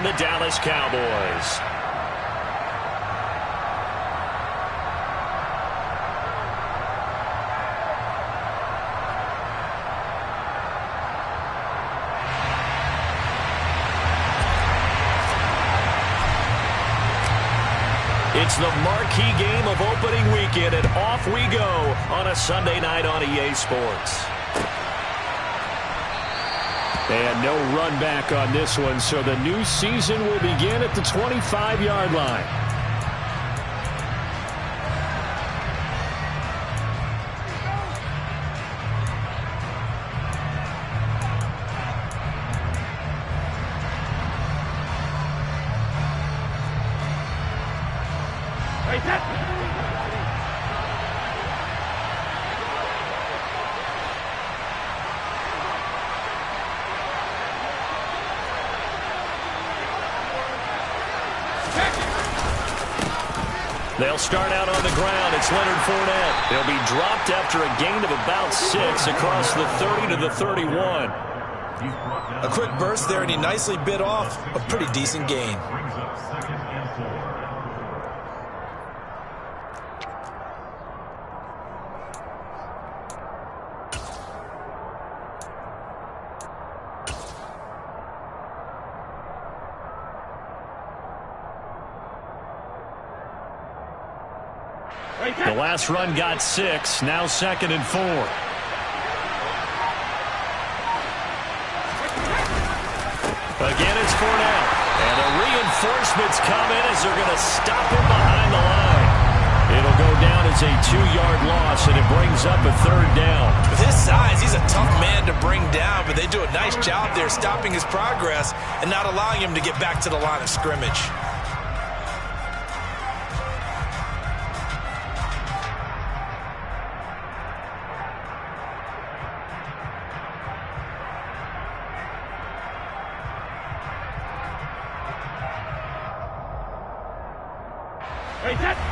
the Dallas Cowboys. It's the marquee game of opening weekend, and off we go on a Sunday night on EA Sports. And no run back on this one, so the new season will begin at the 25-yard line. They'll start out on the ground. It's Leonard Fournette. They'll be dropped after a gain of about 6 across the 30 to the 31. A quick burst there, and he nicely bit off a pretty decent gain. The last run got 6, now 2nd and 4. Again, it's Fournette. And the reinforcements come in as they're going to stop him behind the line. It'll go down as a 2-yard loss, and it brings up a 3rd down. With his size, he's a tough man to bring down, but they do a nice job there stopping his progress and not allowing him to get back to the line of scrimmage.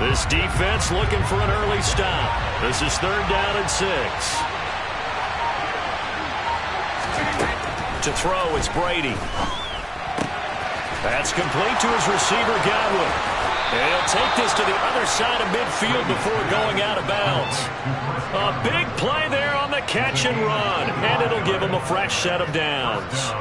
This defense looking for an early stop. This is 3rd down and 6. To throw, it's Brady. That's complete to his receiver, Godwin. And he'll take this to the other side of midfield before going out of bounds. A big play there on the catch and run. And it'll give him a fresh set of downs.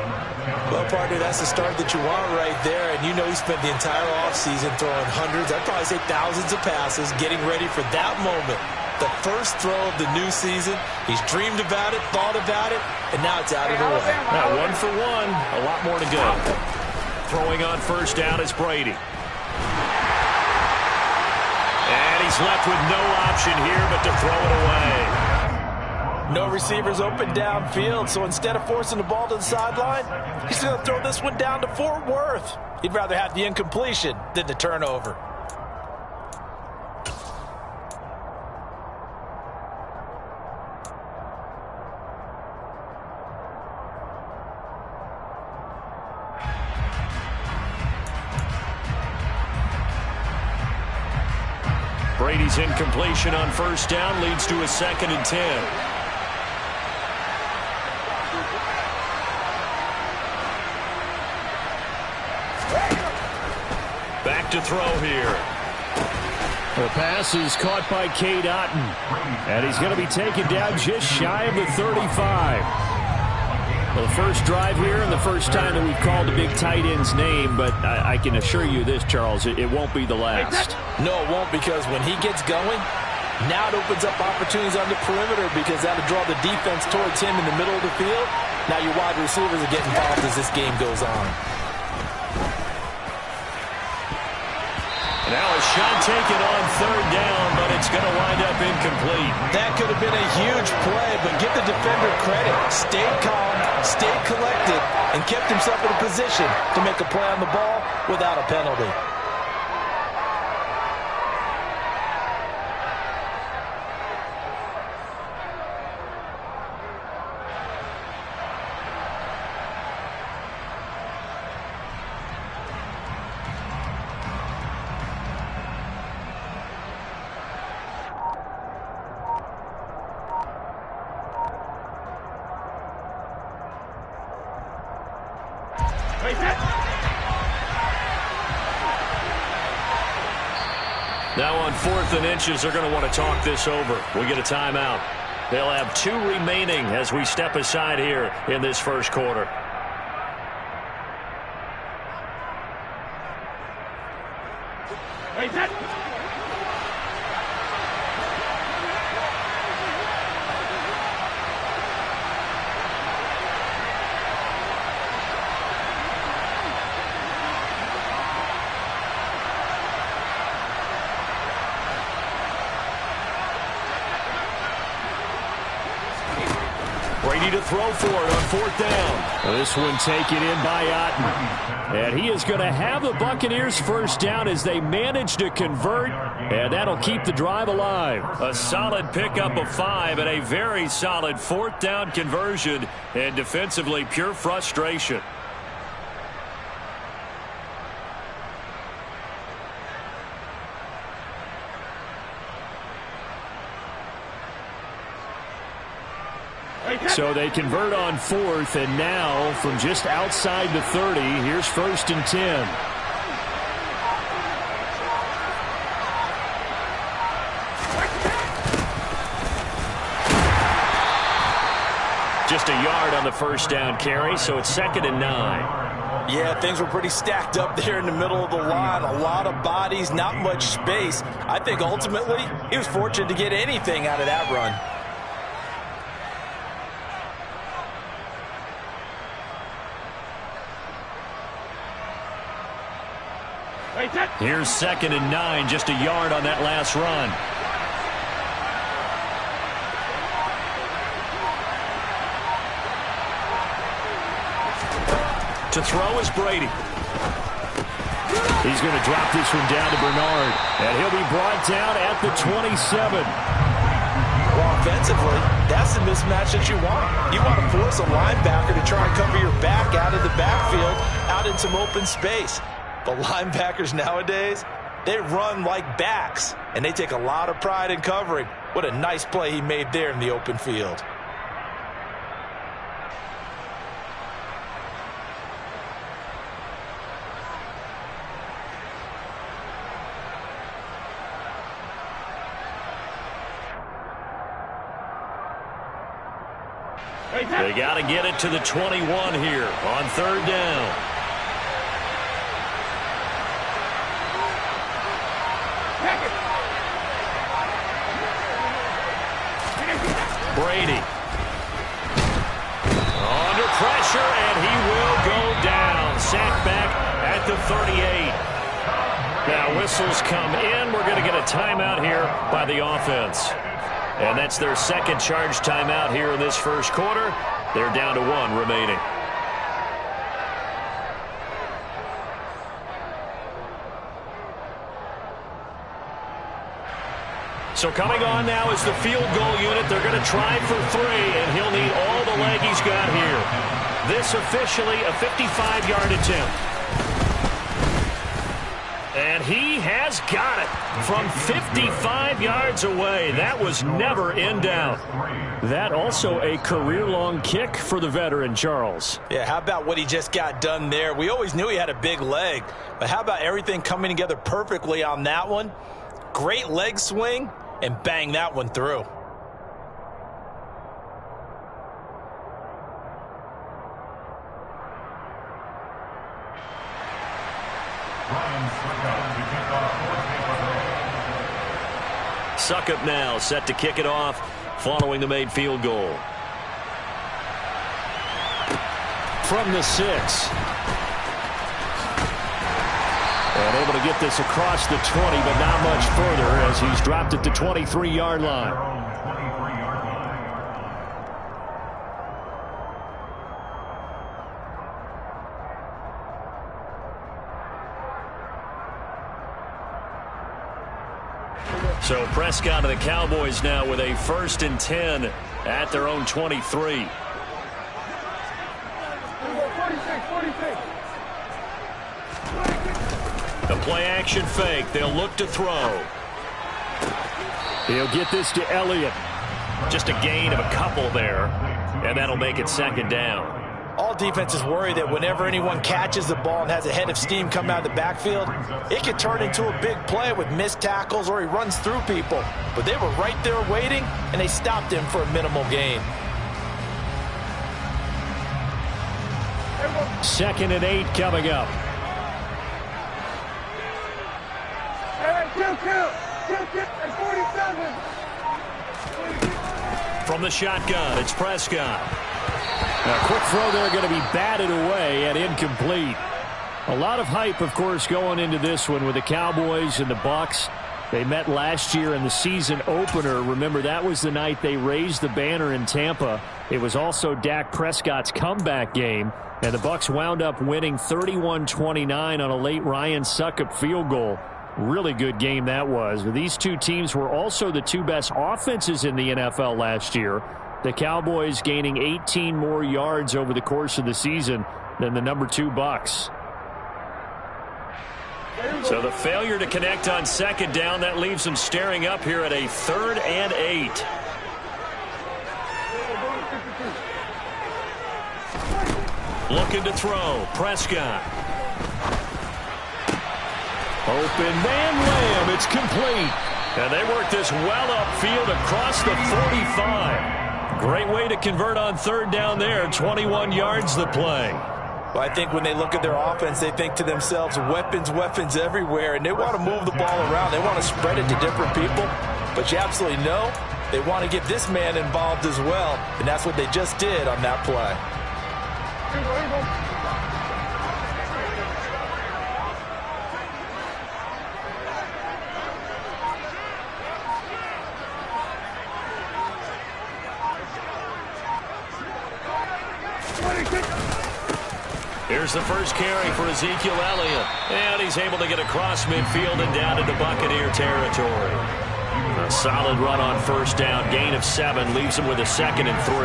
Well, partner, that's the start that you want right there. And you know he spent the entire offseason throwing hundreds, I'd probably say thousands of passes, getting ready for that moment. The first throw of the new season. He's dreamed about it, thought about it, and now it's out of the way. Now 1 for 1, a lot more to go. Throwing on 1st down is Brady. And he's left with no option here but to throw it away. No receivers open downfield, so instead of forcing the ball to the sideline, he's going to throw this one down to Fort Worth. He'd rather have the incompletion than the turnover. Brady's incompletion on 1st down leads to a 2nd and 10. Back to throw here. The pass is caught by Cade Otton. And he's going to be taken down just shy of the 35. Well, the first drive here and the first time that we've called a big tight end's name, but I can assure you this, Charles, it won't be the last. No, it won't, because when he gets going, now it opens up opportunities on the perimeter because that'll draw the defense towards him in the middle of the field. Now your wide receivers are getting involved as this game goes on. Now a shot taken on 3rd down, but it's going to wind up incomplete. That could have been a huge play, but give the defender credit. Stayed calm, stayed collected, and kept himself in a position to make a play on the ball without a penalty. Now on 4th and inches, they're going to want to talk this over. We get a timeout. They'll have 2 remaining as we step aside here in this first quarter. Brady to throw for it on 4th down. This one taken in by Otten. And he is going to have the Buccaneers first down as they manage to convert. And that'll keep the drive alive. A solid pickup of 5 and a very solid 4th down conversion. And defensively, pure frustration. So they convert on 4th, and now from just outside the 30, here's 1st and 10. Just a yard on the first down carry, so it's 2nd and 9. Yeah, things were pretty stacked up there in the middle of the line. A lot of bodies, not much space. I think ultimately he was fortunate to get anything out of that run. Here's 2nd and 9, just a yard on that last run. To throw is Brady. He's going to drop this one down to Bernard, and he'll be brought down at the 27. Well, offensively, that's the mismatch that you want. You want to force a linebacker to try and cover your back out of the backfield, out in some open space. But linebackers nowadays, they run like backs, and they take a lot of pride in covering. What a nice play he made there in the open field. They got to get it to the 21 here on 3rd down. Brady. Under pressure, and he will go down. Sacked back at the 38. Now whistles come in. We're going to get a timeout here by the offense. And that's their 2nd charge timeout here in this first quarter. They're down to 1 remaining. So coming on now is the field goal unit. They're going to try for 3, and he'll need all the leg he's got here. This officially a 55-yard attempt. And he has got it from 55 yards away. That was never in doubt. That also a career-long kick for the veteran, Charles. Yeah, how about what he just got done there? We always knew he had a big leg, but how about everything coming together perfectly on that one? Great leg swing, and bang that one through. Suckup now set to kick it off following the made field goal. From the 6. And able to get this across the 20, but not much further as he's dropped at the 23-yard line. So Prescott and the Cowboys now with a 1st and 10 at their own 23. The play action fake. They'll look to throw. He'll get this to Elliott. Just a gain of a couple there, and that'll make it 2nd down. All All defenses worry that whenever anyone catches the ball and has a head of steam come out of the backfield, it could turn into a big play with missed tackles or he runs through people. But they were right there waiting, and they stopped him for a minimal gain. 2nd and 8 coming up. From the shotgun, it's Prescott. A quick throw there, going to be batted away and incomplete. A lot of hype, of course, going into this one with the Cowboys and the Bucs. They met last year in the season opener. Remember, that was the night they raised the banner in Tampa. It was also Dak Prescott's comeback game, and the Bucs wound up winning 31-29 on a late Ryan Succop field goal. Really good game that was. These two teams were also the two best offenses in the NFL last year. The Cowboys gaining 18 more yards over the course of the season than the number 2 Bucs. So the failure to connect on 2nd down, that leaves them staring up here at a 3rd and 8. Looking to throw. Prescott. Open man, Lamb. It's complete. And they work this well upfield across the 45. Great way to convert on 3rd down there. 21 yards the play. Well, I think when they look at their offense, they think to themselves, weapons, weapons everywhere, and they want to move the ball around. They want to spread it to different people. But you absolutely know they want to get this man involved as well, and that's what they just did on that play. Here's the first carry for Ezekiel Elliott. And he's able to get across midfield and down into Buccaneer territory. A solid run on 1st down. Gain of 7 leaves him with a 2nd and 3.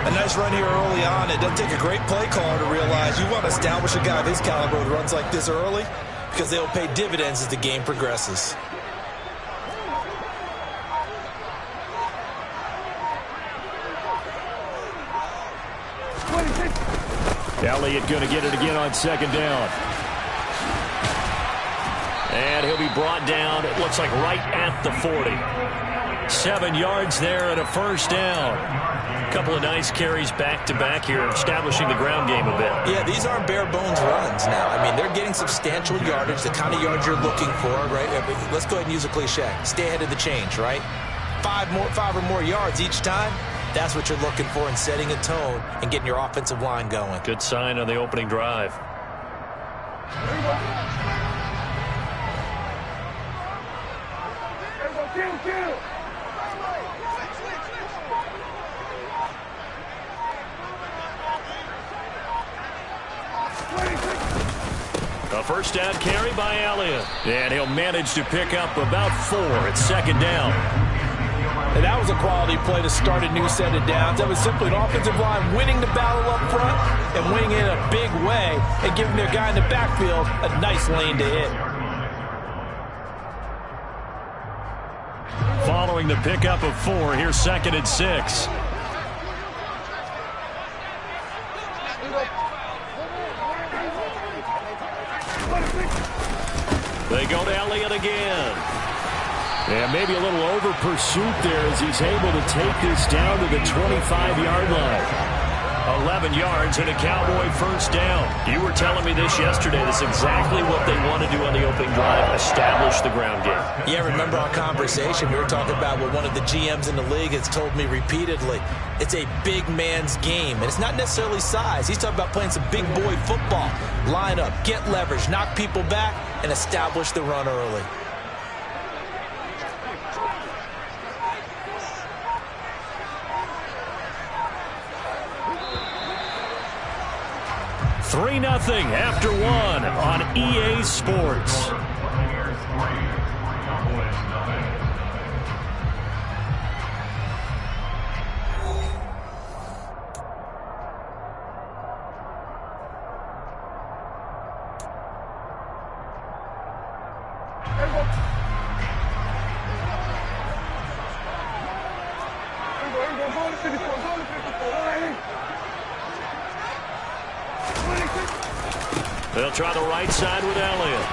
A nice run here early on. It doesn't take a great play caller to realize you want to establish a guy of his caliber who runs like this early because they'll pay dividends as the game progresses. Elliott going to get it again on 2nd down. And he'll be brought down, it looks like right at the 40. 7 yards there and a 1st down. A couple of nice carries back-to-back here, establishing the ground game a bit. Yeah, these aren't bare-bones runs now. I mean, they're getting substantial yardage, the kind of yards you're looking for, right? I mean, let's go ahead and use a cliche. Stay ahead of the change, right? 5 or more yards each time. That's what you're looking for in setting a tone and getting your offensive line going. Good sign on the opening drive. A 1st down carry by Elliott. And he'll manage to pick up about 4 at 2nd down. And that was a quality play to start a new set of downs. That was simply an offensive line winning the battle up front and winning it in a big way and giving their guy in the backfield a nice lane to hit. Following the pickup of 4, here's 2nd and 6. They go to Elliott again. Yeah, maybe a little over pursuit there as he's able to take this down to the 25-yard line. 11 yards and a Cowboy 1st down. You were telling me this yesterday. That's exactly what they want to do on the opening drive, establish the ground game. Yeah, remember our conversation. We were talking about what one of the GMs in the league has told me repeatedly. It's a big man's game, and it's not necessarily size. He's talking about playing some big boy football. Line up, get leverage, knock people back, and establish the run early. 3-0 after 1 on EA Sports. try the right side with Elliott.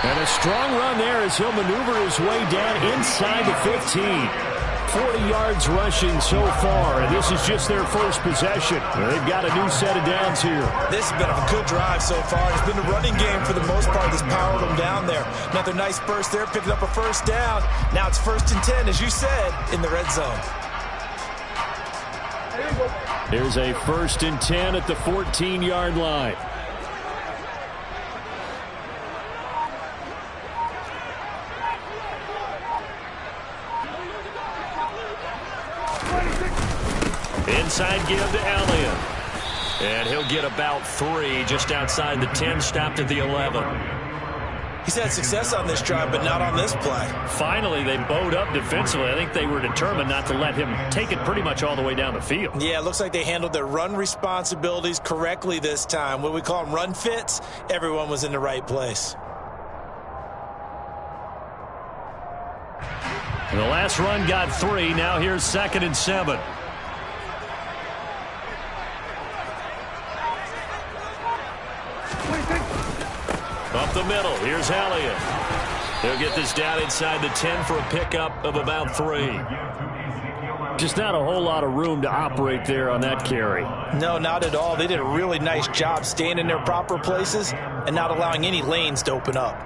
And a strong run there as he'll maneuver his way down inside the 15. 40 yards rushing so far, and this is just their first possession. They've got a new set of downs here. This has been a good drive so far. It's been a running game for the most part that's powered them down there. Another nice burst there, picking up a first down. Now it's 1st and 10, as you said, in the red zone. There's a 1st and 10 at the 14-yard line. Inside give to Elliott. And he'll get about 3 just outside the 10, stopped at the 11. He's had success on this drive, but not on this play. Finally, they bowed up defensively. I think they were determined not to let him take it pretty much all the way down the field. Yeah, it looks like they handled their run responsibilities correctly this time. What we call them run fits, everyone was in the right place. The last run got 3. Now here's 2nd and 7. Up the middle, here's Elliott. He'll get this down inside the 10 for a pickup of about 3. Just not a whole lot of room to operate there on that carry. No, not at all. They did a really nice job staying in their proper places and not allowing any lanes to open up.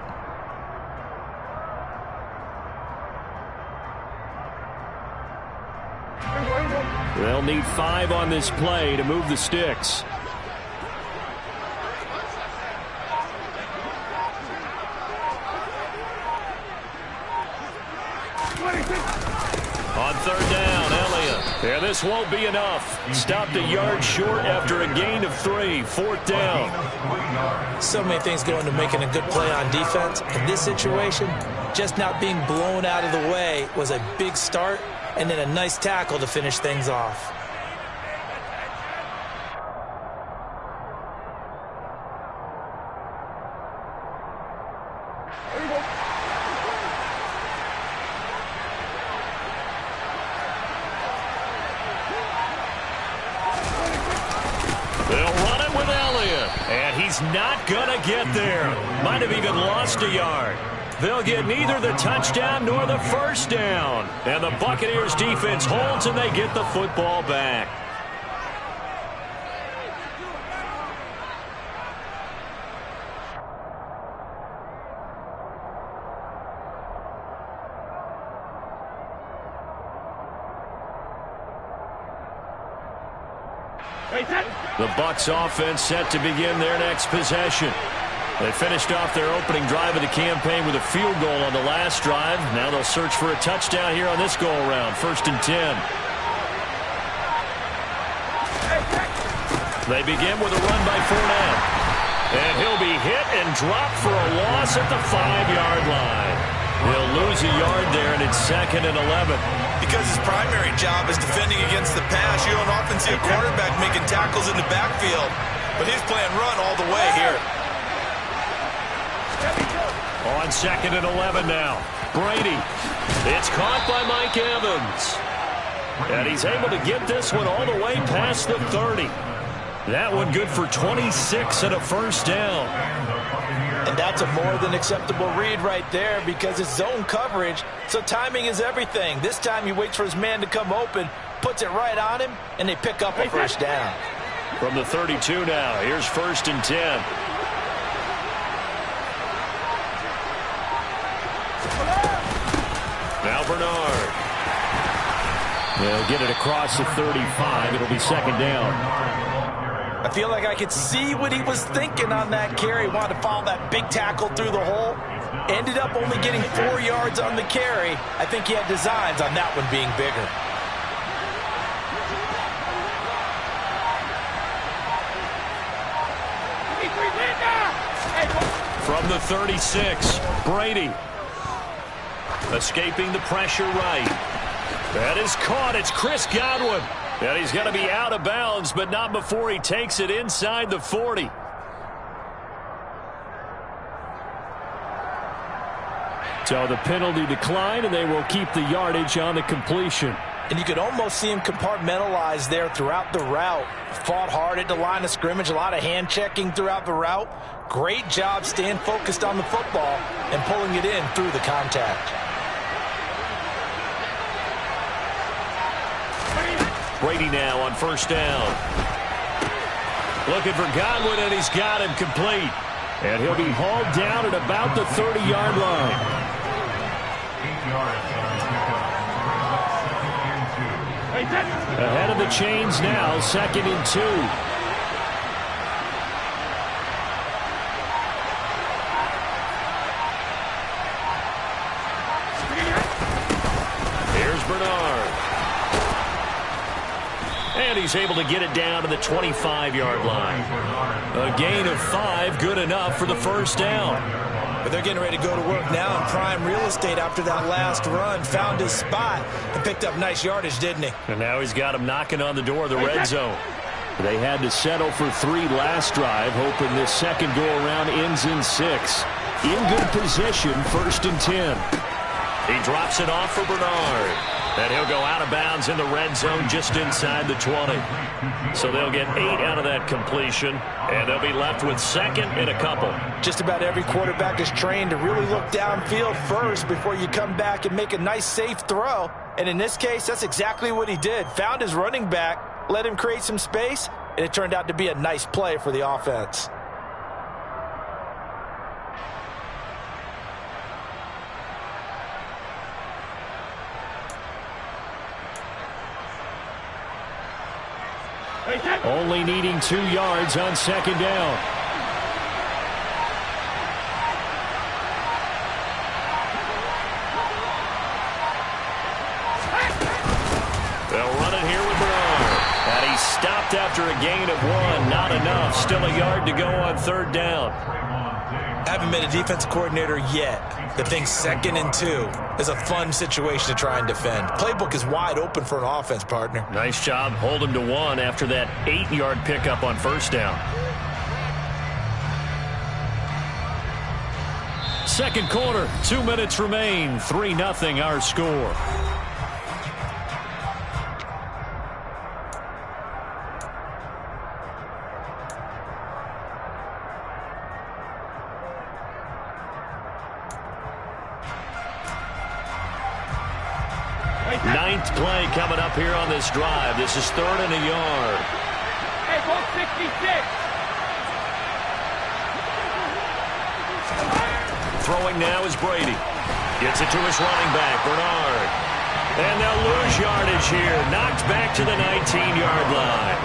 They'll need 5 on this play to move the sticks. On 3rd down, Elliott. Yeah, this won't be enough. Stopped a yard short after a gain of 3. 4th down. So many things go into making a good play on defense. In this situation, just not being blown out of the way was a big start, and then a nice tackle to finish things off. He's not going to get there. Might have even lost a yard. They'll get neither the touchdown nor the first down. And the Buccaneers defense holds and they get the football back. The Bucs offense set to begin their next possession. They finished off their opening drive of the campaign with a field goal on the last drive. Now they'll search for a touchdown here on this go-around. 1st and 10. They begin with a run by Fournette. And he'll be hit and dropped for a loss at the 5-yard line. He'll lose a yard there, and it's 2nd and 11. Because his primary job is defending against the pass, you don't often see a quarterback making tackles in the backfield. But he's playing run all the way here. On 2nd and 11 now. Brady. It's caught by Mike Evans. And he's able to get this one all the way past the 30. That one good for 26 and a first down. And that's a more than acceptable read right there because it's zone coverage, so timing is everything. This time he waits for his man to come open, puts it right on him, and they pick up a first down. From the 32 now, here's 1st and 10. Now Bernard. They'll get it across the 35. It'll be 2nd down. I feel like I could see what he was thinking on that carry. He wanted to follow that big tackle through the hole. Ended up only getting 4 yards on the carry. I think he had designs on that one being bigger. From the 36, Brady. Escaping the pressure right. That is caught. It's Chris Godwin. And he's going to be out of bounds, but not before he takes it inside the 40. So the penalty declined, and they will keep the yardage on the completion. And you could almost see him compartmentalize there throughout the route. Fought hard at the line of scrimmage, a lot of hand checking throughout the route. Great job staying focused on the football and pulling it in through the contact. Brady now on first down. Looking for Godwin, and he's got him complete. And he'll be hauled down at about the 30-yard line. Ahead of the chains now, 2nd and 2. Here's Bernard. And he's able to get it down to the 25-yard line. A gain of 5, good enough for the first down. But they're getting ready to go to work now in prime real estate after that last run. Found his spot and picked up nice yardage, didn't he? And now he's got him knocking on the door of the red zone. They had to settle for 3 last drive, hoping this second go-around ends in 6. In good position, 1st and 10. He drops it off for Bernard. And he'll go out of bounds in the red zone just inside the 20. So they'll get 8 out of that completion, and they'll be left with 2nd and a couple. Just about every quarterback is trained to really look downfield first before you come back and make a nice, safe throw. And in this case, that's exactly what he did. Found his running back, let him create some space, and it turned out to be a nice play for the offense. Only needing 2 yards on 2nd down. They'll run it here with Bernard. And he's stopped after a gain of 1. Not enough. Still a yard to go on 3rd down. Haven't been a defensive coordinator yet. The thing 2nd and 2 is a fun situation to try and defend. Playbook is wide open for an offense, partner. Nice job. Hold him to 1 after that 8-yard pickup on 1st down. 2nd quarter, 2 minutes remain. 3-0 our score. Ninth play coming up here on this drive. This is 3rd and a yard. Hey, ball 66. Throwing now is Brady. Gets it to his running back, Bernard. And they'll lose yardage here. Knocked back to the 19-yard line.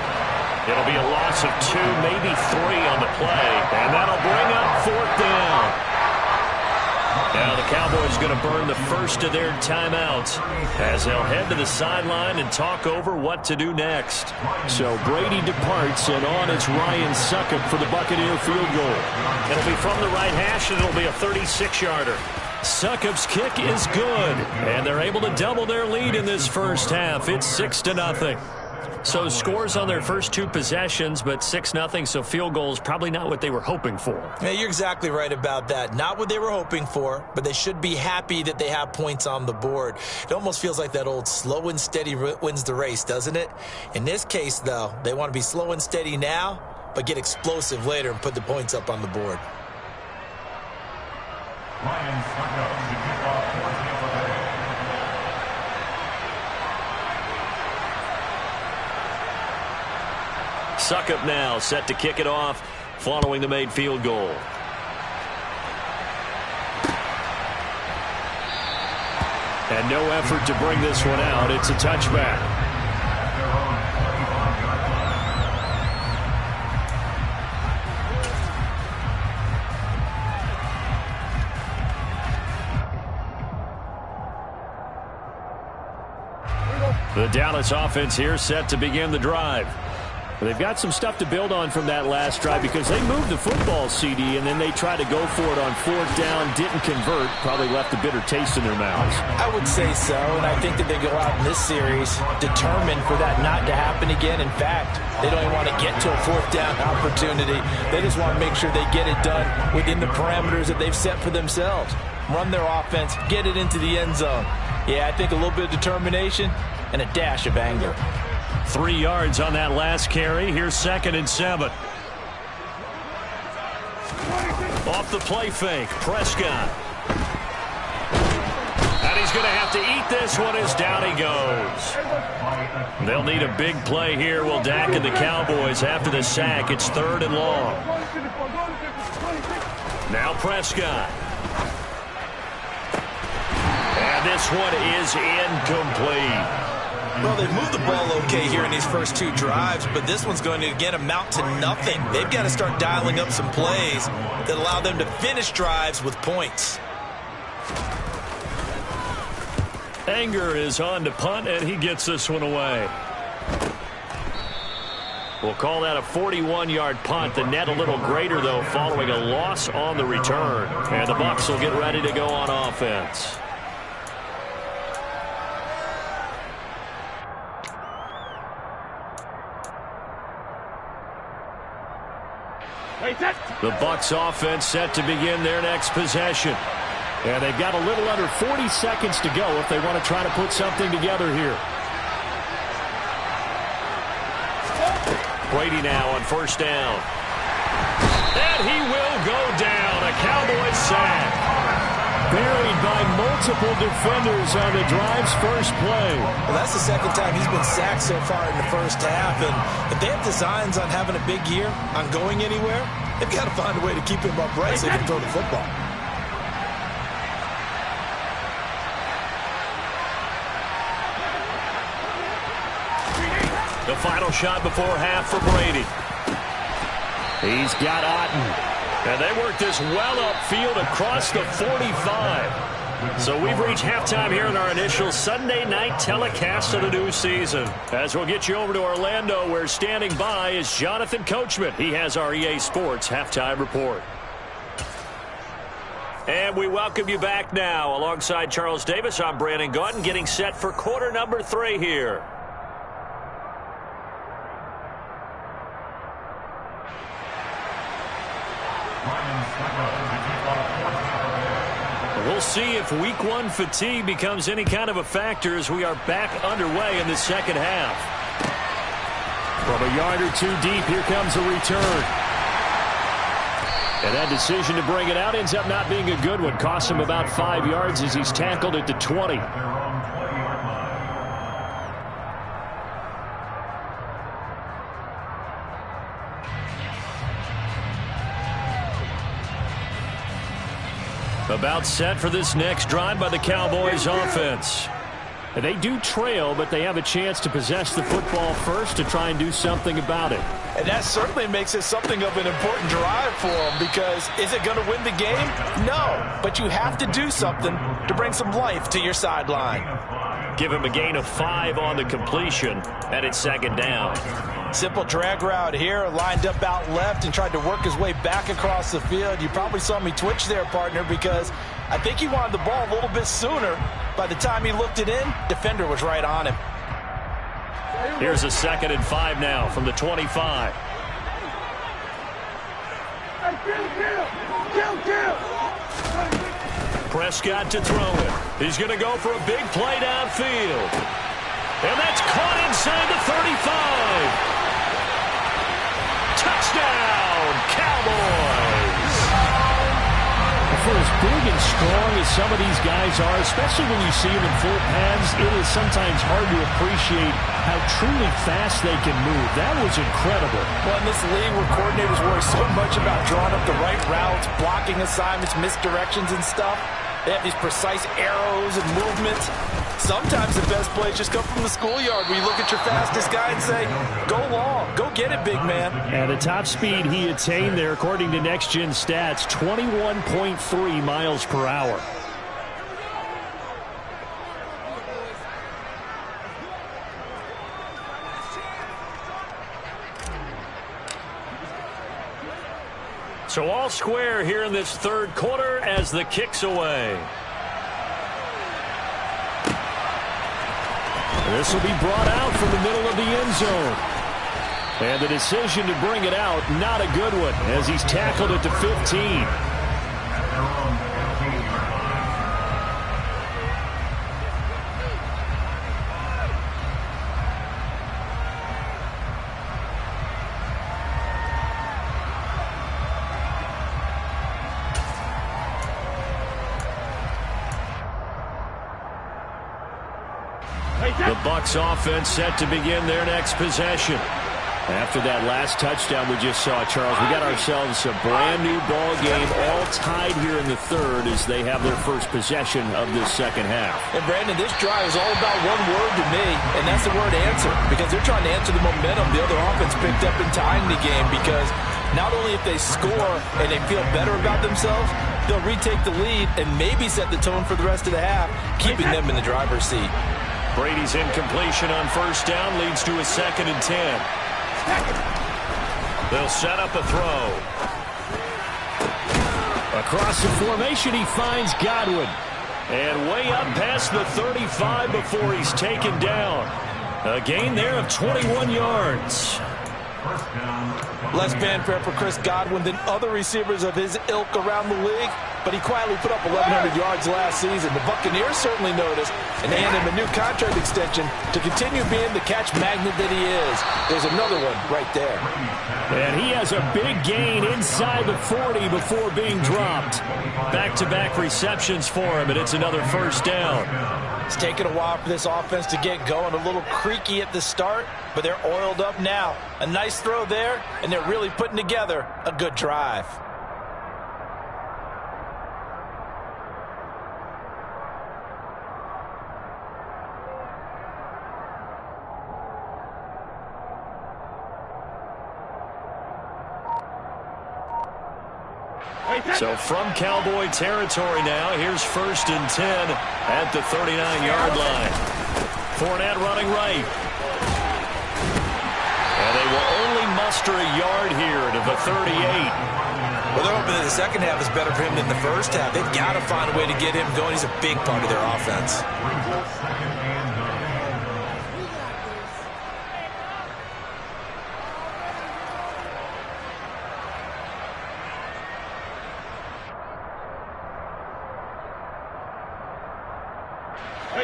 It'll be a loss of 2, maybe 3 on the play. And that'll bring up 4th down. Now the Cowboys going to burn the first of their timeouts as they'll head to the sideline and talk over what to do next. So Brady departs, and on it's Ryan Succop for the Buccaneer field goal. It'll be from the right hash, and it'll be a 36-yarder. Succop's kick is good, and they're able to double their lead in this first half. It's 6-0. So scores on their first 2 possessions, but 6-0, so field goal is probably not what they were hoping for. Yeah, you're exactly right about that. Not what they were hoping for, but they should be happy that they have points on the board. It almost feels like that old slow and steady wins the race, doesn't it? In this case, though, they want to be slow and steady now, but get explosive later and put the points up on the board. Ryan Succop to kick off for Tampa Bay. Succop now set to kick it off following the made field goal. And no effort to bring this one out. It's a touchback. The Dallas offense here set to begin the drive. They've got some stuff to build on from that last drive because they moved the football, CD, and then they tried to go for it on 4th down, didn't convert, probably left a bitter taste in their mouths. I would say so, and I think that they go out in this series determined for that not to happen again. In fact, they don't even want to get to a 4th down opportunity. They just want to make sure they get it done within the parameters that they've set for themselves. Run their offense, get it into the end zone. Yeah, I think a little bit of determination and a dash of anger. 3 yards on that last carry. Here's 2nd and 7. Off the play fake, Prescott. And he's going to have to eat this one as down he goes. They'll need a big play here. Will Dak and the Cowboys after the sack. It's 3rd and long. Now Prescott. And this one is incomplete. Well, they've moved the ball okay here in these first 2 drives, but this one's going to, again, amount to nothing. They've got to start dialing up some plays that allow them to finish drives with points. Anger is on to punt, and he gets this one away. We'll call that a 41-yard punt. The net a little greater, though, following a loss on the return. And the Bucs will get ready to go on offense. The Bucs offense set to begin their next possession. And they've got a little under 40 seconds to go if they want to try to put something together here. Brady now on 1st down. And he will go down. A Cowboys sack. Buried by multiple defenders on the drive's first play. Well, that's the 2nd time he's been sacked so far in the first half. And if they have designs on having a big year, on going anywhere, they've got to find a way to keep him upright so he can throw the football. The final shot before half for Brady. He's got Otten. And they work this well upfield across the 45. So we've reached halftime here in our initial Sunday night telecast of the new season. As we'll get you over to Orlando, where standing by is Jonathan Coachman. He has our EA Sports halftime report. And we welcome you back now. Alongside Charles Davis, I'm Brandon Gaudin, getting set for quarter number 3 here. We'll see if week 1 fatigue becomes any kind of a factor as we are back underway in the second half. From a yard or 2 deep, here comes a return. And that decision to bring it out ends up not being a good one. Costs him about 5 yards as he's tackled at the 20. About set for this next drive by the Cowboys offense. They do trail, but they have a chance to possess the football first to try and do something about it. And that certainly makes it something of an important drive for them, because is it going to win the game? No, but you have to do something to bring some life to your sideline. Give him a gain of 5 on the completion, and it's 2nd down. Simple drag route here, lined up out left and tried to work his way back across the field. You probably saw me twitch there, partner, because I think he wanted the ball a little bit sooner. By the time he looked it in, defender was right on him. Here's a 2nd and 5 now from the 25. Prescott to throw it. He's going to go for a big play downfield. And that's caught inside the 35. Touchdown, Cowboys! For as big and strong as some of these guys are, especially when you see them in full pads, it is sometimes hard to appreciate how truly fast they can move. That was incredible. Well, in this league where coordinators worry so much about drawing up the right routes, blocking assignments, misdirections and stuff, they have these precise arrows and movements. Sometimes the best plays just come from the schoolyard where you look at your fastest guy and say, go long, go get it, big man. And the top speed he attained there, according to Next Gen Stats, 21.3 miles per hour. So all square here in this 3rd quarter as the kick's away. This will be brought out from the middle of the end zone. And the decision to bring it out, not a good one, as he's tackled at the 15. The Bucs offense set to begin their next possession. After that last touchdown we just saw, Charles, we got ourselves a brand new ball game, all tied here in the third as they have their first possession of this second half. And Brandon, this drive is all about one word to me, and that's the word answer, because they're trying to answer the momentum the other offense picked up in tying the game, because not only if they score and they feel better about themselves, they'll retake the lead and maybe set the tone for the rest of the half, keeping them in the driver's seat. Brady's incompletion on first down leads to a 2nd and 10. They'll set up a throw. Across the formation, he finds Godwin. And way up past the 35 before he's taken down. A gain there of 21 yards. Less fanfare for Chris Godwin than other receivers of his ilk around the league, but he quietly put up 1,100 yards last season. The Buccaneers certainly noticed, and they hand him a new contract extension to continue being the catch magnet that he is. There's another one right there. And he has a big gain inside the 40 before being dropped. Back-to-back receptions for him, and it's another first down. It's taken a while for this offense to get going. A little creaky at the start, but they're oiled up now. A nice throw there, and they're really putting together a good drive. So from Cowboy territory now, here's 1st and 10 at the 39-yard line. Fournette running right. And they will only muster a yard here to the 38. Well, they're hoping that the second half is better for him than the first half. They've got to find a way to get him going. He's a big part of their offense.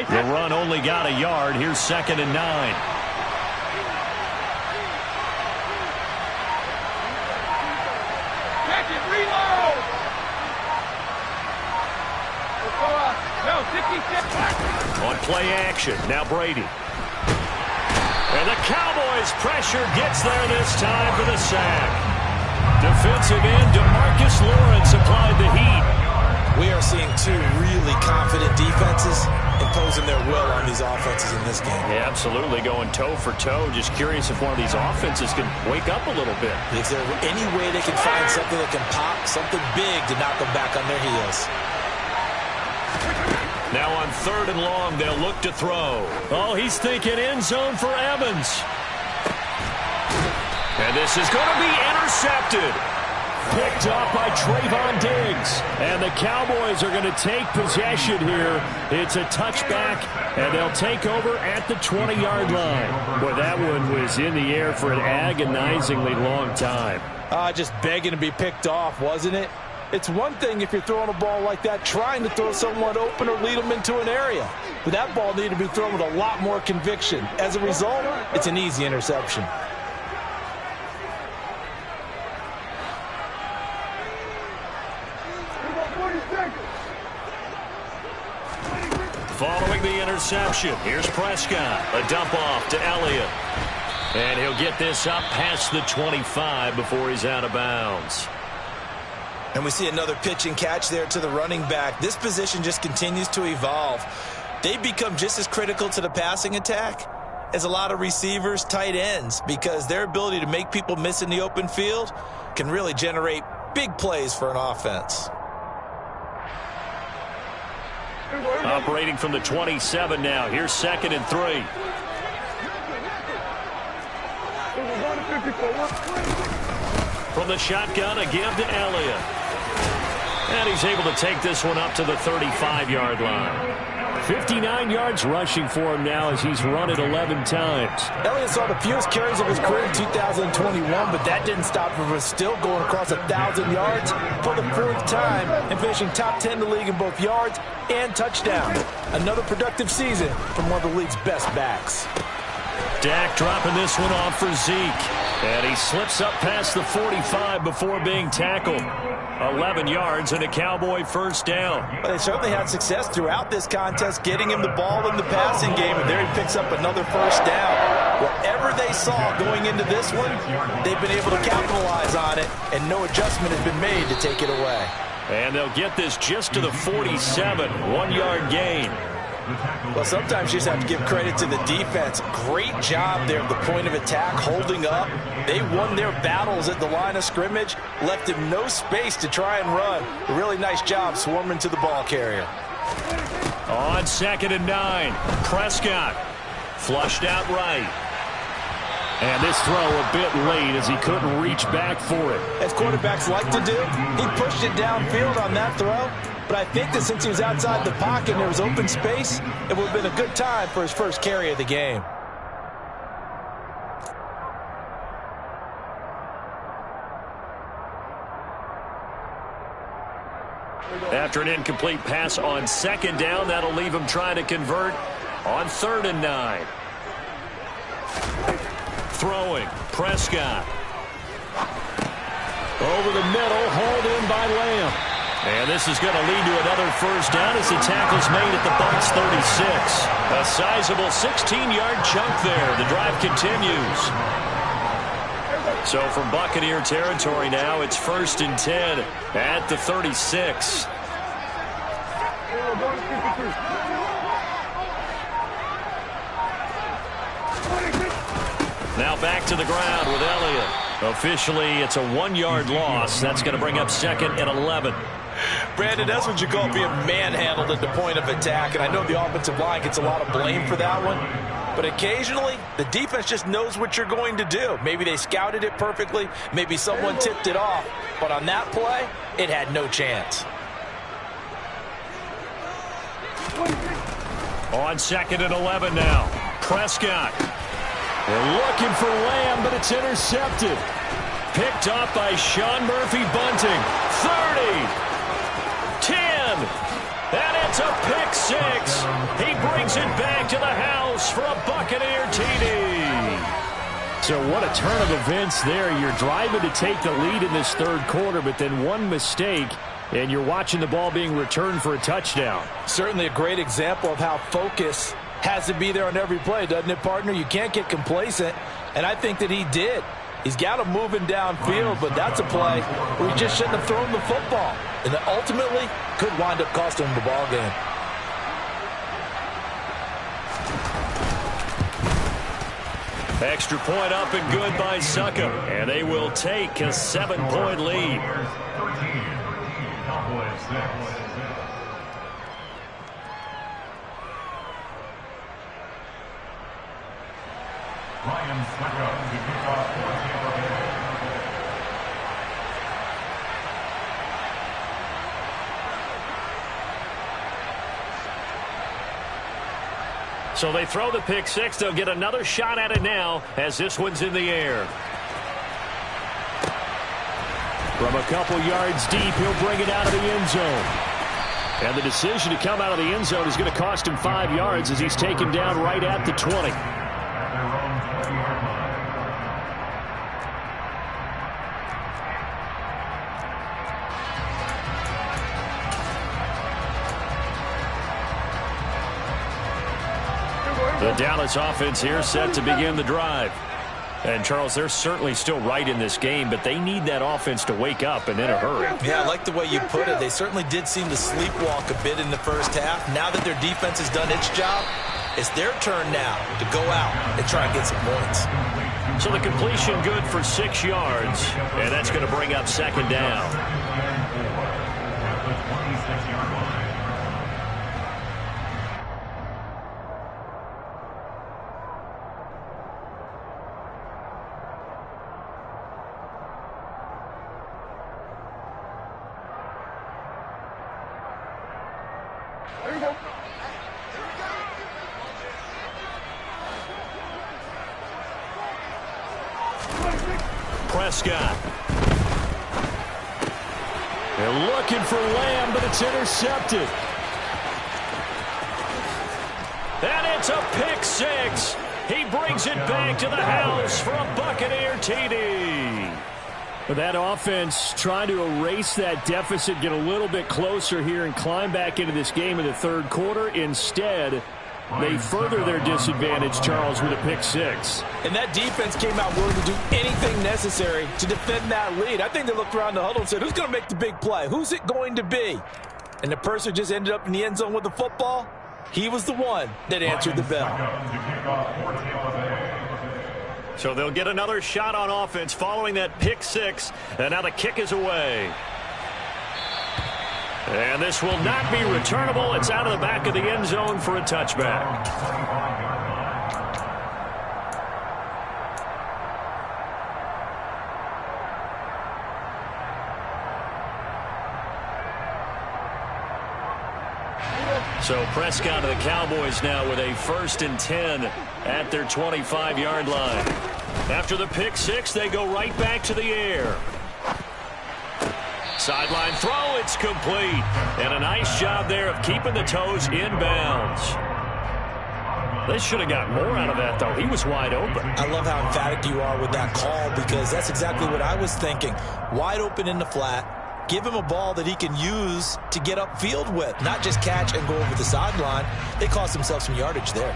The run only got a yard. Here's 2nd and 9. Catch it, reload! No, 56. On play action, now Brady. And the Cowboys' pressure gets there this time for the sack. Defensive end DeMarcus Lawrence applied the heat. We are seeing two really confident defenses imposing their will on these offenses in this game. Yeah, absolutely, going toe for toe. Just curious if one of these offenses can wake up a little bit. Is there any way they can find something that can pop, something big to knock them back on their heels? Now on 3rd and long, they'll look to throw. Oh, he's thinking end zone for Evans. And this is going to be intercepted. Picked off by Trayvon Diggs. And the Cowboys are going to take possession here. It's a touchback, and they'll take over at the 20-yard line. Boy, that one was in the air for an agonizingly long time. Just begging to be picked off, wasn't it? It's one thing if you're throwing a ball like that, trying to throw someone open or lead them into an area. But that ball needed to be thrown with a lot more conviction. As a result, it's an easy interception. Following the interception, here's Prescott. A dump off to Elliott. And he'll get this up past the 25 before he's out of bounds. And we see another pitch and catch there to the running back. This position just continues to evolve. They become just as critical to the passing attack as a lot of receivers, tight ends, because their ability to make people miss in the open field can really generate big plays for an offense. Operating from the 27 now. Here's 2nd and 3. From the shotgun, a give to Elliott. And he's able to take this one up to the 35-yard line. 59 yards rushing for him now as he's run it 11 times. Elliott saw the fewest carries of his career in 2021, but that didn't stop him from still going across 1,000 yards for the 4th time and finishing top 10 in the league in both yards and touchdowns. Another productive season from one of the league's best backs. Dak dropping this one off for Zeke. And he slips up past the 45 before being tackled. 11 yards and a Cowboy first down. Well, they certainly had success throughout this contest getting him the ball in the passing game, and there he picks up another first down. Whatever they saw going into this one, they've been able to capitalize on it, and no adjustment has been made to take it away. And they'll get this just to the 47, 1-yard gain. Well, sometimes you just have to give credit to the defense. Great job there at the point of attack, holding up. They won their battles at the line of scrimmage, left him no space to try and run. A really nice job swarming to the ball carrier. On 2nd and 9, Prescott flushed out right. And this throw a bit late as he couldn't reach back for it. As quarterbacks like to do, he pushed it downfield on that throw. But I think that since he was outside the pocket and there was open space, it would have been a good time for his first carry of the game. After an incomplete pass on 2nd down, that'll leave him trying to convert on 3rd and 9. Throwing, Prescott. Over the middle, hauled in by Lamb. And this is going to lead to another first down as the tackle's made at the Bucs 36. A sizable 16-yard chunk there. The drive continues. So from Buccaneer territory now, it's 1st and 10 at the 36. Now back to the ground with Elliott. Officially, it's a 1-yard loss. That's going to bring up 2nd and 11. Brandon, that's what you call being manhandled at the point of attack. And I know the offensive line gets a lot of blame for that one. But occasionally, the defense just knows what you're going to do. Maybe they scouted it perfectly. Maybe someone tipped it off. But on that play, it had no chance. On 2nd and 11 now. Prescott. They're looking for Lamb, but it's intercepted. Picked off by Sean Murphy-Bunting. 30. 10. And it's a pick 6. He brings it back to the house for a Buccaneer TD. So what a turn of events there. You're driving to take the lead in this 3rd quarter, but then one mistake, and you're watching the ball being returned for a touchdown. Certainly a great example of how focus has to be there on every play, doesn't it, partner? You can't get complacent, and I think that he did. He's got him moving downfield, but that's a play where he just shouldn't have thrown the football. And that ultimately could wind up costing him the ball game. Extra point up and good by Succop. And they will take a 7-point lead. Ryan Succop to kick off for Tampa Bay. So they throw the pick 6. They'll get another shot at it now as this one's in the air. From a couple yards deep, he'll bring it out of the end zone. And the decision to come out of the end zone is going to cost him 5 yards as he's taken down right at the 20. At their own 20-yard line. The Dallas offense here set to begin the drive. And, Charles, they're certainly still right in this game, but they need that offense to wake up and in a hurry. Yeah, I like the way you put it. They certainly did seem to sleepwalk a bit in the first half. Now that their defense has done its job, it's their turn now to go out and try and get some points. So the completion good for 6 yards, and that's going to bring up 2nd down. At the 26-yard line. Prescott. They're looking for Lamb, but it's intercepted. And it's a pick 6. He brings it back to the house for a Buccaneer TD. But that offense trying to erase that deficit, get a little bit closer here, and climb back into this game in the third quarter. Instead, they further their disadvantage, Charles, with a pick six. And that defense came out willing to do anything necessary to defend that lead. I think they looked around the huddle and said, who's going to make the big play? Who's it going to be? And the person just ended up in the end zone with the football. He was the one that answered the bell. So they'll get another shot on offense following that pick six. And now the kick is away. And this will not be returnable. It's out of the back of the end zone for a touchback. So Prescott of the Cowboys now with a 1st and 10 at their 25-yard line. After the pick six, they go right back to the air. Sideline throw, it's complete. And a nice job there of keeping the toes in bounds. They should have got more out of that, though. He was wide open. I love how emphatic you are with that call, because that's exactly what I was thinking. Wide open in the flat. Give him a ball that he can use to get upfield with, not just catch and go over the sideline. They cost themselves some yardage there.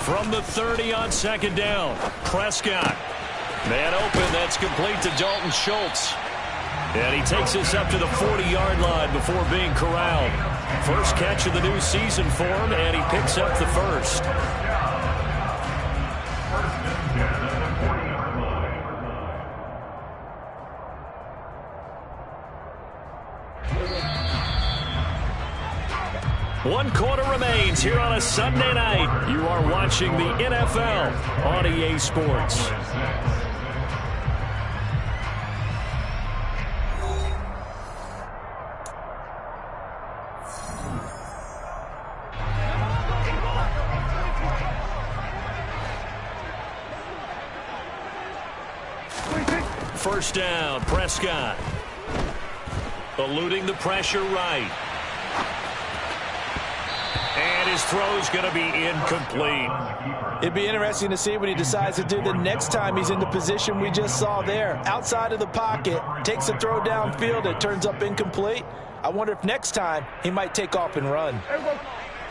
From the 30 on 2nd down, Prescott. Man open, that's complete to Dalton Schultz. And he takes us up to the 40-yard line before being corralled. First catch of the new season for him, and he picks up the first. One quarter remains here on a Sunday night. You are watching the NFL on EA Sports. First down, Prescott. Eluding the pressure right. And his throw's going to be incomplete. It'd be interesting to see what he decides to do the next time he's in the position we just saw there. Outside of the pocket, takes a throw downfield, it turns up incomplete. I wonder if next time he might take off and run.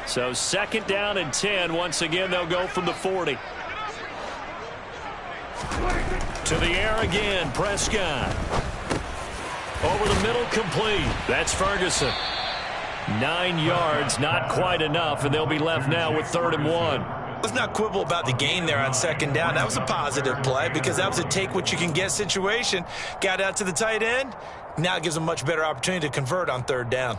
So 2nd down and 10. Once again, they'll go from the 40. To the air again, Prescott. Over the middle, complete. That's Ferguson. 9 yards, not quite enough, and they'll be left now with 3rd and 1. Let's not quibble about the gain there on 2nd down. That was a positive play because that was a take-what-you-can-get situation. Got out to the tight end. Now it gives them a much better opportunity to convert on 3rd down.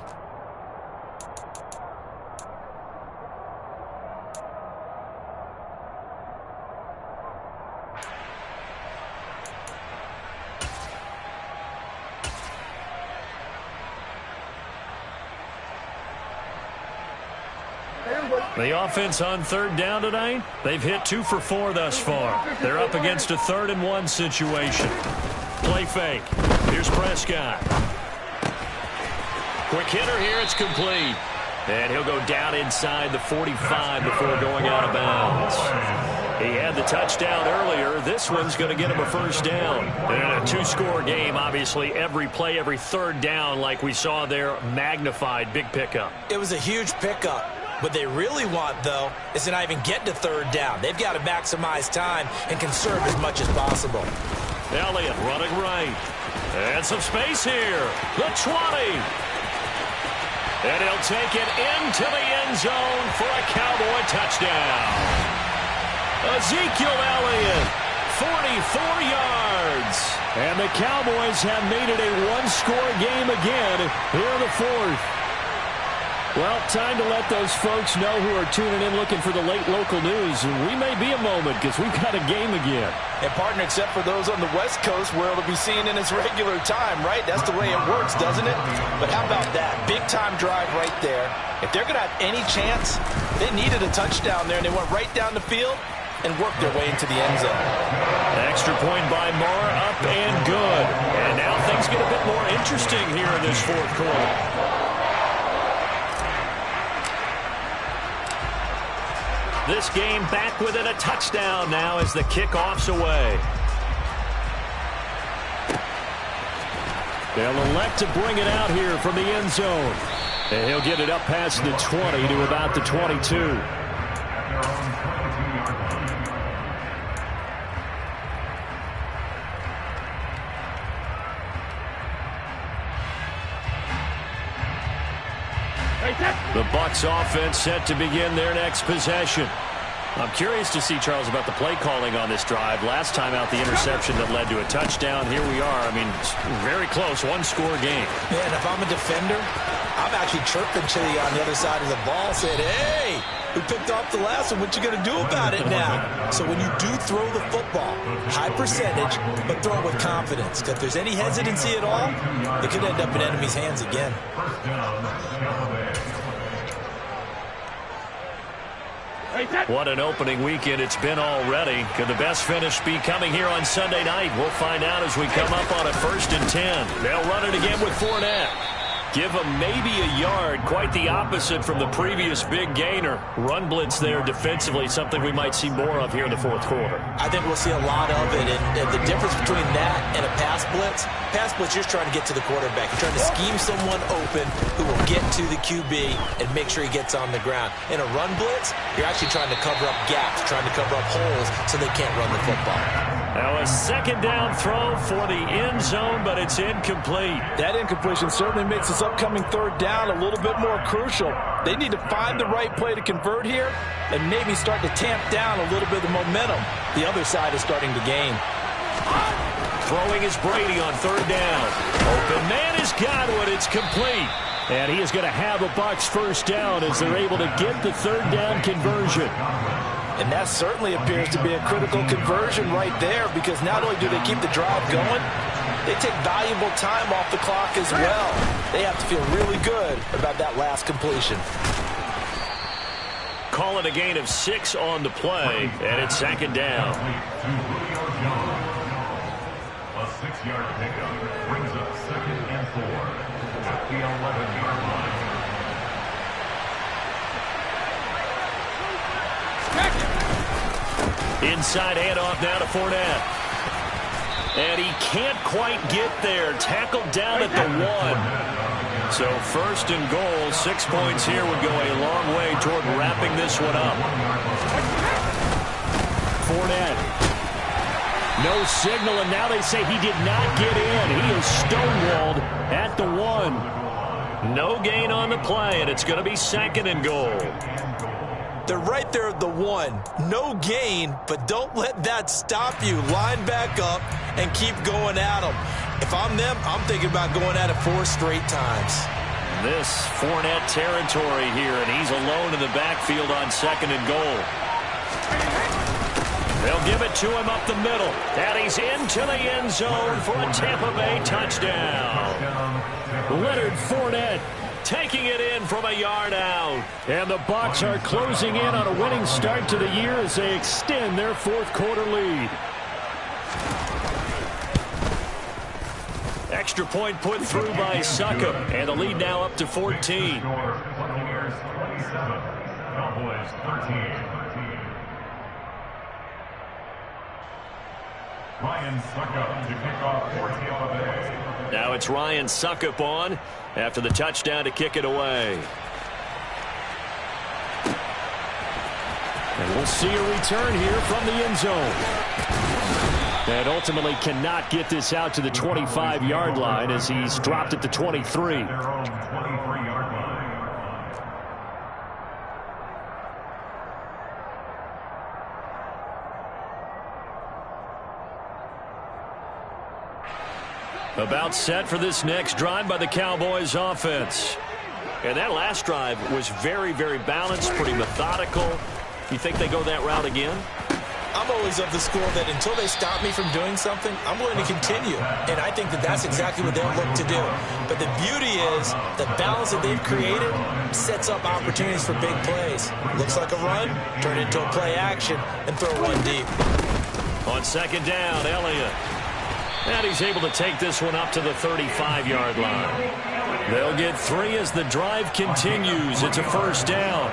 The offense on 3rd down tonight, they've hit 2 for 4 thus far. They're up against a 3rd and 1 situation. Play fake. Here's Prescott. Quick hitter here, it's complete. And he'll go down inside the 45 before going out of bounds. He had the touchdown earlier. This one's going to get him a 1st down. And a 2-score game, obviously, every play, every 3rd down, like we saw there, magnified, big pickup. It was a huge pickup. What they really want, though, is to not even get to 3rd down. They've got to maximize time and conserve as much as possible. Elliott running right. And some space here. The 20. And he'll take it into the end zone for a Cowboy touchdown. Ezekiel Elliott, 44 yards. And the Cowboys have made it a 1-score game again here in the 4th. Well, time to let those folks know who are tuning in looking for the late local news. We may be a moment because we've got a game again. And, partner, except for those on the West Coast where it'll be seen in its regular time, right? That's the way it works, doesn't it? But how about that? Big-time drive right there. If they're going to have any chance, they needed a touchdown there, and they went right down the field and worked their way into the end zone. Extra point by Moore, up and good. And now things get a bit more interesting here in this 4th quarter. This game back within a touchdown now as the kickoff's away. They'll elect to bring it out here from the end zone. And he'll get it up past the 20 to about the 22. The Bucs offense set to begin their next possession. I'm curious to see, Charles, about the play calling on this drive. Last time out, the interception that led to a touchdown. Here we are. I mean, very close, one-score game. Man, if I'm a defender, I'm actually chirping to you on the other side of the ball, saying, hey, we picked off the last one. What you going to do about it now? So when you do throw the football, high percentage, but throw it with confidence. Because if there's any hesitancy at all, it could end up in enemy's hands again. What an opening weekend it's been already. Could the best finish be coming here on Sunday night? We'll find out as we come up on a 1st and 10. They'll run it again with Fournette. Give him maybe a yard, quite the opposite from the previous big gainer. Run blitz there defensively, something we might see more of here in the 4th quarter. I think we'll see a lot of it, and the difference between that and a pass blitz, you're trying to get to the quarterback. You're trying to scheme someone open who will get to the QB and make sure he gets on the ground. In a run blitz, you're actually trying to cover up gaps, trying to cover up holes so they can't run the football. Now a 2nd down throw for the end zone, but it's incomplete. That incompletion certainly makes this upcoming 3rd down a little bit more crucial. They need to find the right play to convert here and maybe start to tamp down a little bit of momentum the other side is starting to gain. Throwing is Brady on 3rd down. Open man is Godwin. It's complete. And he is going to have a Bucs 1st down as they're able to get the 3rd down conversion. And that certainly appears to be a critical conversion right there, because not only do they keep the drive going, they take valuable time off the clock as well. They have to feel really good about that last completion. Call it a gain of 6 on the play, and it's 2nd down. A 6-yard pickup brings up 2nd and 4 at the 11-yard line. Inside handoff now to Fournette. And he can't quite get there. Tackled down at the 1. So 1st and goal, 6 points here would go a long way toward wrapping this one up. Fournette. No signal, and now they say he did not get in. He is stonewalled at the 1. No gain on the play, and it's going to be 2nd and goal. They're right there at the 1. No gain, but don't let that stop you. Line back up and keep going at them. If I'm them, I'm thinking about going at it 4 straight times. This Fournette territory here, and he's alone in the backfield on 2nd and goal. They'll give it to him up the middle, and he's into the end zone for a Tampa Bay touchdown. Leonard Fournette taking it in from a yard out. And the Bucs are closing in on a winning start to the year as they extend their 4th quarter lead. Extra point put through by Suckup, and the lead now up to 14. Buccaneers 27, Cowboys 13. Ryan Suckup to kick off for Tampa Bay. Now it's Ryan Suckup on after the touchdown to kick it away. And we'll see a return here from the end zone. And ultimately cannot get this out to the 25-yard line as he's dropped at the 23. Their own 23-yard line. About set for this next drive by the Cowboys offense. And that last drive was very, very balanced, pretty methodical. You think they go that route again? I'm always of the school that until they stop me from doing something, I'm going to continue. And I think that that's exactly what they'll look to do. But the beauty is the balance that they've created sets up opportunities for big plays. Looks like a run, turn it into a play action, and throw one deep. On 2nd down, Elliott. And he's able to take this one up to the 35-yard line. They'll get 3 as the drive continues. It's a 1st down.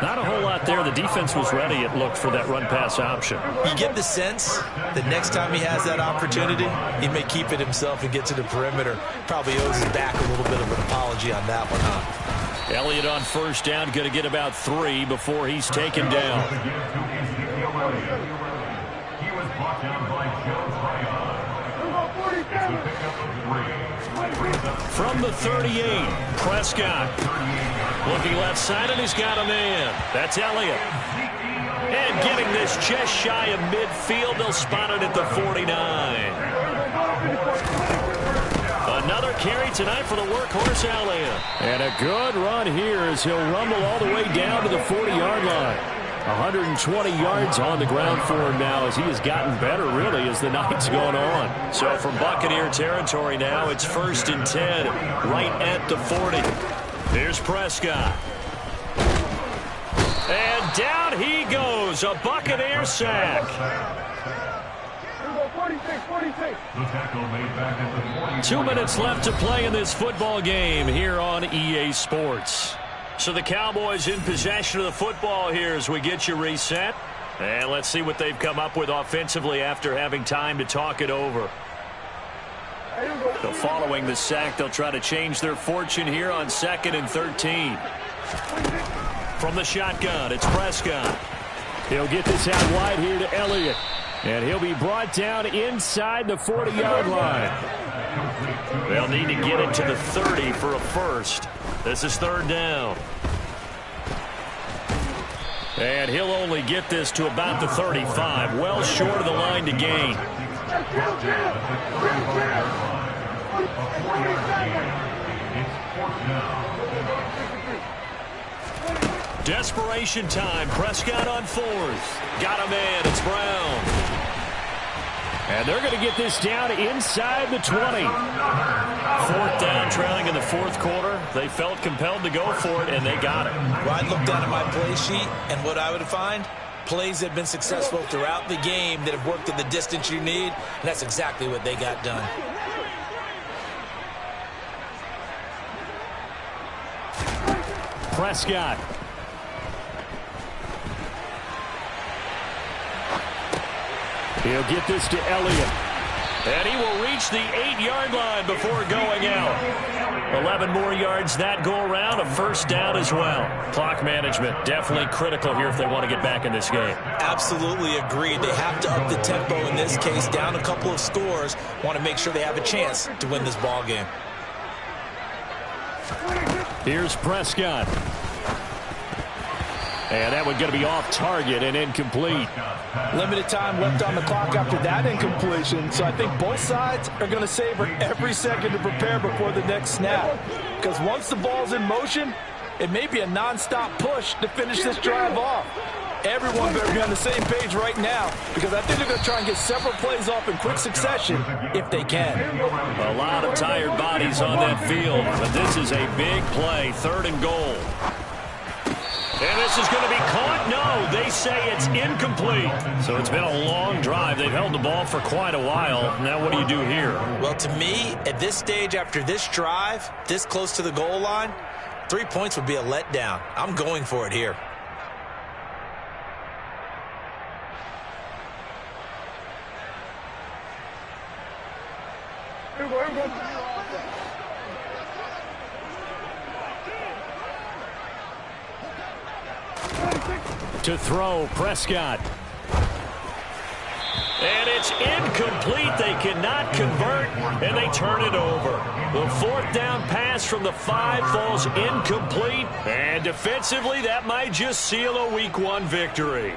Not a whole lot there. The defense was ready, it looked, for that run-pass option. You get the sense that next time he has that opportunity, he may keep it himself and get to the perimeter. Probably owes his back a little bit of an apology on that one, huh? Elliott on first down, going to get about 3 before he's taken down. He was brought down by Joe From the 38, Prescott. Looking left side, and he's got a man. That's Elliott. And getting this just shy of midfield, they'll spot it at the 49. Another carry tonight for the workhorse Elliott. And a good run here as he'll rumble all the way down to the 40-yard line. 120 yards on the ground for him now as he has gotten better, really, as the night's gone on. So from Buccaneer territory now, it's 1st and 10, right at the 40. Here's Prescott. And down he goes, a Buccaneer sack. 2 minutes left to play in this football game here on EA Sports. So the Cowboys in possession of the football here as we get you reset. And let's see what they've come up with offensively after having time to talk it over. So following the sack, they'll try to change their fortune here on 2nd and 13. From the shotgun, it's Prescott. He'll get this out wide here to Elliott. And he'll be brought down inside the 40-yard line. They'll need to get it to the 30 for a first. This is 3rd down. And he'll only get this to about the 35. Well short of the line to gain. Desperation time. Prescott on 4th. Got a man. It's Brown. And they're going to get this down inside the 20. 4th down, trailing in the 4th quarter. They felt compelled to go for it, and they got it. Well, I looked down at my play sheet, and what I would find, plays that have been successful throughout the game that have worked at the distance you need, and that's exactly what they got done. Prescott. He'll get this to Elliott. And he will reach the 8-yard line before going out. 11 more yards that go around, a first down as well. Clock management definitely critical here if they want to get back in this game. Absolutely agreed. They have to up the tempo in this case, down a couple of scores. Want to make sure they have a chance to win this ball game. Here's Prescott. And that one's going to be off target and incomplete. Limited time left on the clock after that incompletion, so I think both sides are going to savor every second to prepare before the next snap. Because once the ball's in motion, it may be a non-stop push to finish this drive off. Everyone better be on the same page right now, because I think they're going to try and get several plays off in quick succession if they can. A lot of tired bodies on that field, but this is a big play, 3rd and goal. And this is going to be caught. No, they say it's incomplete. So it's been a long drive. They've held the ball for quite a while. Now what do you do here? Well, to me, at this stage after this drive, this close to the goal line, 3 points would be a letdown. I'm going for it here. To throw, Prescott. And it's incomplete. They cannot convert, and they turn it over. The 4th down pass from the 5 falls incomplete, and defensively, that might just seal a Week 1 victory.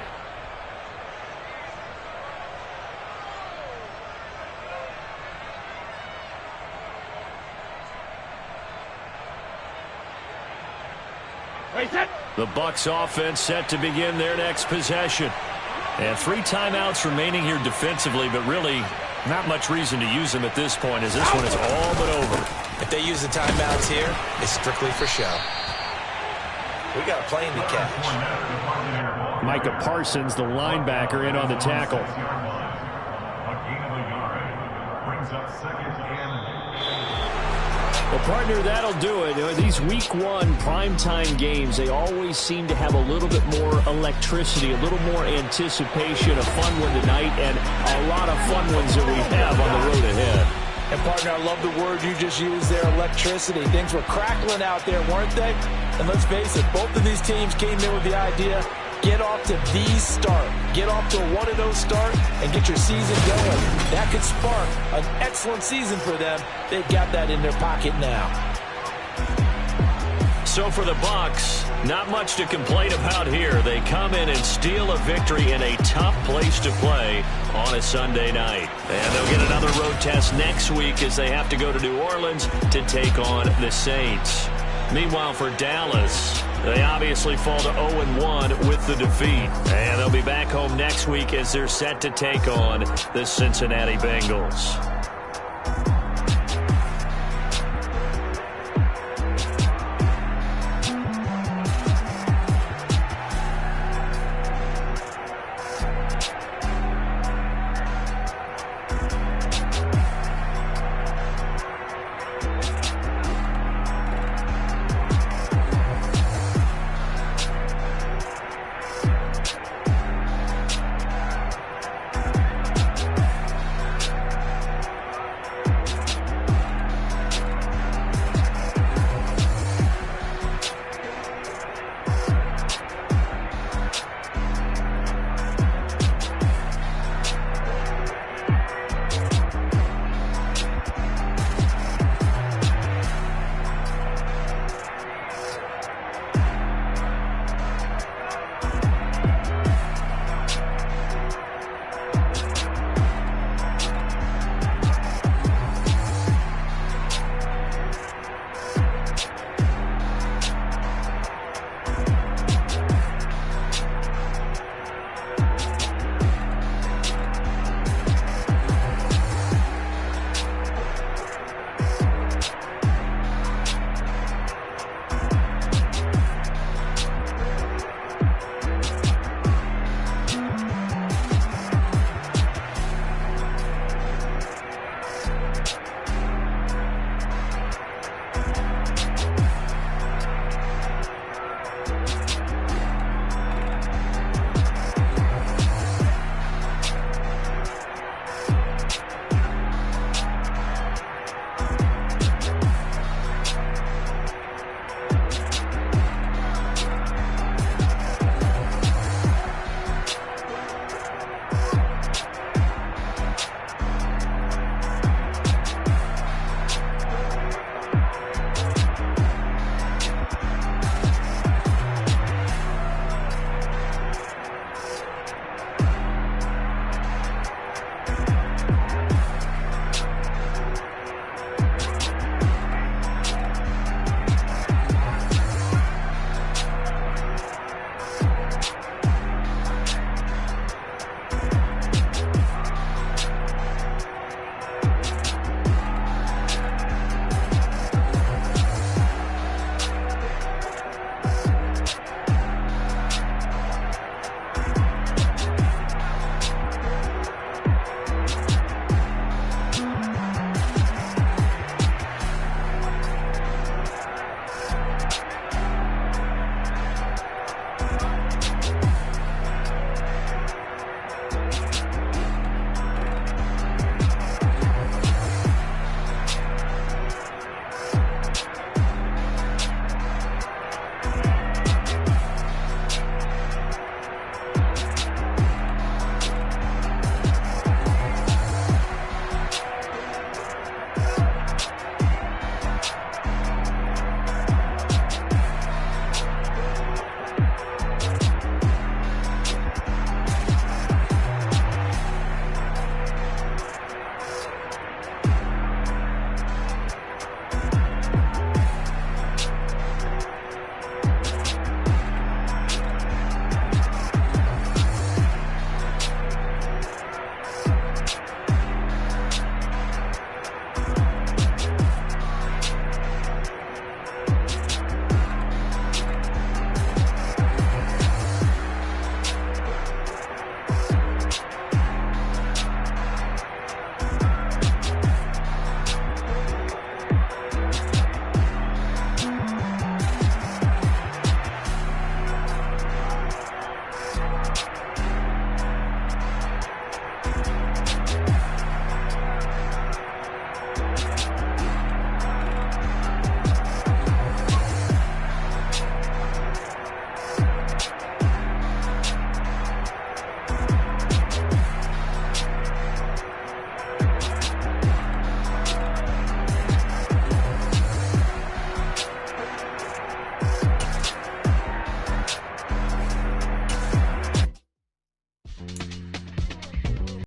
The Bucs offense set to begin their next possession. And 3 timeouts remaining here defensively, but really not much reason to use them at this point as this one is all but over. If they use the timeouts here, it's strictly for show. We got a plane to catch. Micah Parsons, the linebacker, in on the tackle. A gain of a yard brings up 2nd and Well, partner, that'll do it. These Week 1 primetime games, they always seem to have a little bit more electricity, a little more anticipation, a fun one tonight, and a lot of fun ones that we have on the road ahead. And, partner, I love the word you just used there, electricity. Things were crackling out there, weren't they? And let's face it, both of these teams came in with the idea, get off to the start. Get off to a 1-0 start and get your season going. That could spark an excellent season for them. They've got that in their pocket now. So for the Bucs, not much to complain about here. They come in and steal a victory in a tough place to play on a Sunday night. And they'll get another road test next week as they have to go to New Orleans to take on the Saints. Meanwhile, for Dallas, they obviously fall to 0-1 with the defeat. And they'll be back home next week as they're set to take on the Cincinnati Bengals.